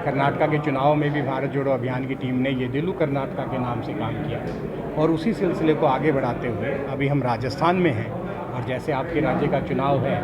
कर्नाटका के चुनाव में भी भारत जोड़ो अभियान की टीम ने येदिलू कर्नाटका के नाम से काम किया और उसी सिलसिले को आगे बढ़ाते हुए अभी हम राजस्थान में हैं और जैसे आपके राज्य का चुनाव है।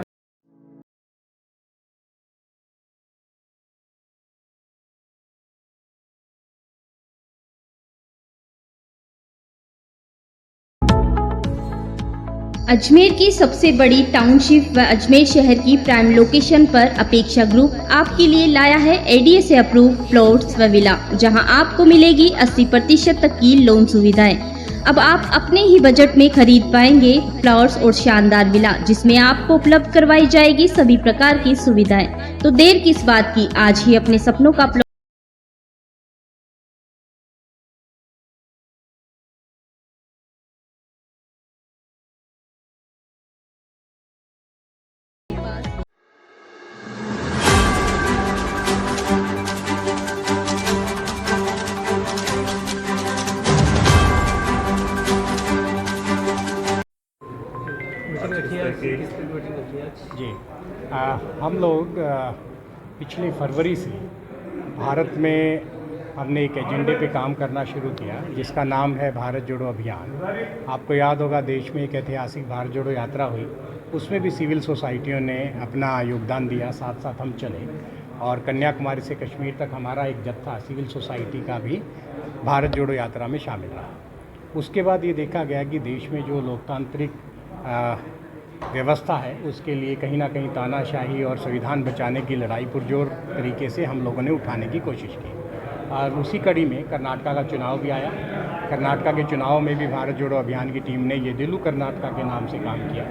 अजमेर की सबसे बड़ी टाउनशिप व अजमेर शहर की प्राइम लोकेशन पर अपेक्षा ग्रुप आपके लिए लाया है एडीए से अप्रूव प्लॉट्स व विला, जहां आपको मिलेगी 80% तक की लोन सुविधाएं। अब आप अपने ही बजट में खरीद पाएंगे प्लॉट्स और शानदार विला, जिसमें आपको उपलब्ध करवाई जाएगी सभी प्रकार की सुविधाएं। तो देर किस बात की, आज ही अपने सपनों का प्लॉट जी हम लोग पिछले फरवरी से भारत में हमने एक एजेंडे पे काम करना शुरू किया जिसका नाम है भारत जोड़ो अभियान। आपको याद होगा देश में एक ऐतिहासिक भारत जोड़ो यात्रा हुई, उसमें भी सिविल सोसाइटियों ने अपना योगदान दिया, साथ साथ हम चले और कन्याकुमारी से कश्मीर तक हमारा एक जत्था सिविल सोसाइटी का भी भारत जोड़ो यात्रा में शामिल रहा। उसके बाद ये देखा गया कि देश में जो लोकतांत्रिक व्यवस्था है उसके लिए कहीं ना कहीं तानाशाही और संविधान बचाने की लड़ाई पुरजोर तरीके से हम लोगों ने उठाने की कोशिश की और उसी कड़ी में कर्नाटका का चुनाव भी आया। कर्नाटका के चुनाव में भी भारत जोड़ो अभियान की टीम ने येदिलू कर्नाटका के नाम से काम किया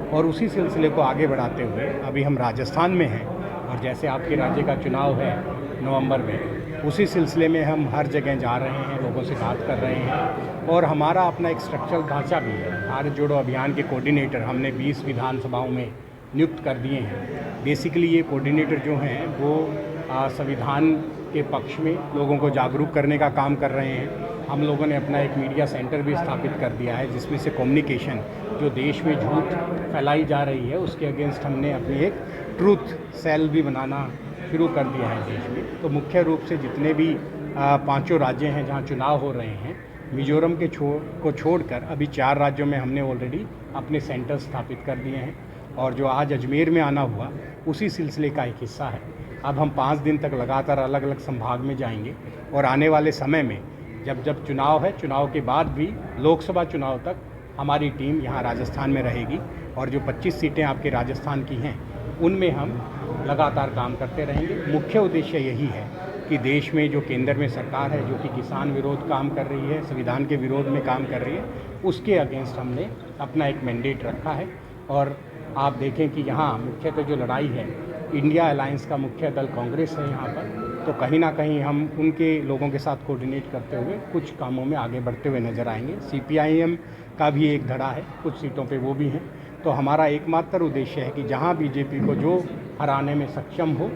और उसी सिलसिले को आगे बढ़ाते हुए अभी हम राजस्थान में हैं और जैसे आपके राज्य का चुनाव है नवंबर में, उसी सिलसिले में हम हर जगह जा रहे हैं, लोगों से बात कर रहे हैं और हमारा अपना एक स्ट्रक्चरल ढांचा भी है। भारत जोड़ो अभियान के कोऑर्डिनेटर हमने 20 विधानसभाओं में नियुक्त कर दिए हैं। बेसिकली ये कोऑर्डिनेटर जो हैं वो संविधान के पक्ष में लोगों को जागरूक करने का काम कर रहे हैं। हम लोगों ने अपना एक मीडिया सेंटर भी स्थापित कर दिया है जिसमें से कम्युनिकेशन जो देश में झूठ फैलाई जा रही है उसके अगेंस्ट हमने अपनी एक ट्रूथ सेल भी बनाना शुरू कर दिया है देश में। तो मुख्य रूप से जितने भी 5 राज्य हैं जहां चुनाव हो रहे हैं, मिजोरम के को छोड़कर अभी 4 राज्यों में हमने ऑलरेडी अपने सेंटर स्थापित कर दिए हैं और जो आज अजमेर में आना हुआ उसी सिलसिले का एक हिस्सा है। अब हम 5 दिन तक लगातार अलग अलग संभाग में जाएंगे और आने वाले समय में जब चुनाव है, चुनाव के बाद भी लोकसभा चुनाव तक हमारी टीम यहाँ राजस्थान में रहेगी और जो 25 सीटें आपके राजस्थान की हैं उनमें हम लगातार काम करते रहेंगे। मुख्य उद्देश्य यही है कि देश में जो केंद्र में सरकार है जो कि किसान विरोध काम कर रही है, संविधान के विरोध में काम कर रही है, उसके अगेंस्ट हमने अपना एक मैंडेट रखा है। और आप देखें कि यहाँ मुख्यतः जो लड़ाई है, इंडिया अलायंस का मुख्य दल कांग्रेस है यहाँ पर, तो कहीं ना कहीं हम उनके लोगों के साथ कोऑर्डिनेट करते हुए कुछ कामों में आगे बढ़ते हुए नज़र आएंगे। CPIM का भी एक धड़ा है, कुछ सीटों पे वो भी हैं। तो हमारा एकमात्र उद्देश्य है कि जहाँ बीजेपी को जो हराने में सक्षम हो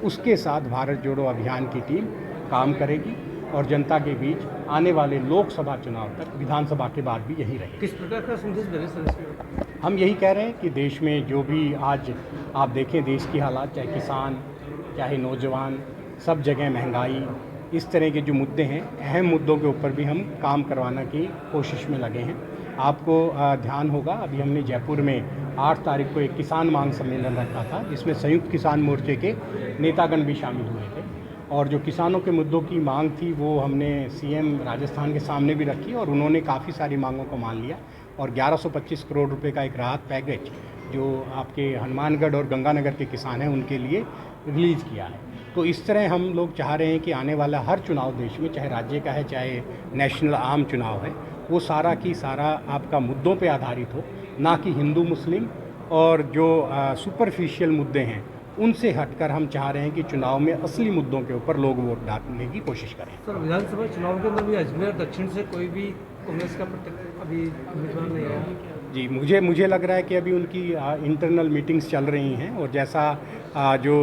उसके साथ भारत जोड़ो अभियान की टीम काम करेगी और जनता के बीच आने वाले लोकसभा चुनाव तक, विधानसभा के बाद भी यही रहेगी। किस प्रकार का संदेश देने सर? हम यही कह रहे हैं कि देश में जो भी आज आप देखें देश की हालात, चाहे किसान चाहे नौजवान, सब जगह महंगाई, इस तरह के जो मुद्दे हैं, अहम मुद्दों के ऊपर भी हम काम करवाने की कोशिश में लगे हैं। आपको ध्यान होगा अभी हमने जयपुर में 8 तारीख को एक किसान मांग सम्मेलन रखा था जिसमें संयुक्त किसान मोर्चे के नेतागण भी शामिल हुए थे और जो किसानों के मुद्दों की मांग थी वो हमने CM राजस्थान के सामने भी रखी और उन्होंने काफ़ी सारी मांगों को मान लिया और 1125 करोड़ रुपए का एक राहत पैकेज जो आपके हनुमानगढ़ और गंगानगर के किसान हैं उनके लिए रिलीज़ किया है। तो इस तरह हम लोग चाह रहे हैं कि आने वाला हर चुनाव देश में, चाहे राज्य का है चाहे नेशनल आम चुनाव है, वो सारा की सारा आपका मुद्दों पे आधारित हो, ना कि हिंदू मुस्लिम और जो सुपरफिशियल मुद्दे हैं उनसे हटकर हम चाह रहे हैं कि चुनाव में असली मुद्दों के ऊपर लोग वोट डालने की कोशिश करें। सर, विधानसभा चुनाव के अंदर भी अजमेर दक्षिण से कोई भी कांग्रेस का अभी उम्मीदवार नहीं है? जी, मुझे लग रहा है कि अभी उनकी इंटरनल मीटिंग्स चल रही हैं और जैसा जो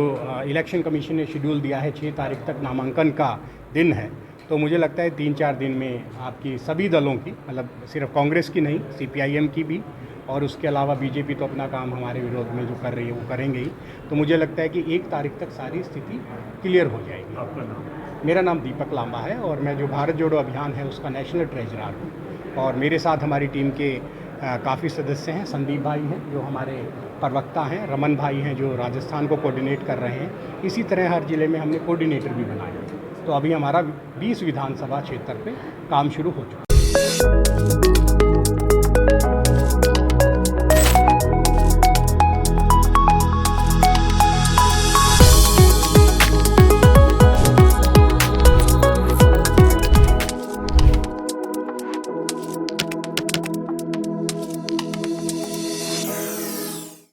इलेक्शन कमीशन ने शेड्यूल दिया है 6 तारीख तक नामांकन का दिन है, तो मुझे लगता है 3-4 दिन में आपकी सभी दलों की, मतलब सिर्फ कांग्रेस की नहीं, CPIM की भी और उसके अलावा बीजेपी तो अपना काम हमारे विरोध में जो कर रही है वो करेंगे ही। तो मुझे लगता है कि 1 तारीख तक सारी स्थिति क्लियर हो जाएगी। आपका नाम? मेरा नाम दीपक लांबा है और मैं जो भारत जोड़ो अभियान है उसका नेशनल ट्रेजरर हूँ। और मेरे साथ हमारी टीम के काफ़ी सदस्य हैं। संदीप भाई हैं जो हमारे प्रवक्ता हैं, रमन भाई हैं जो राजस्थान को कोऑर्डिनेट कर रहे हैं। इसी तरह हर ज़िले में हमने कोऑर्डिनेटर भी बनाए हैं। तो अभी हमारा 20 विधानसभा क्षेत्र पे काम शुरू हो चुका है।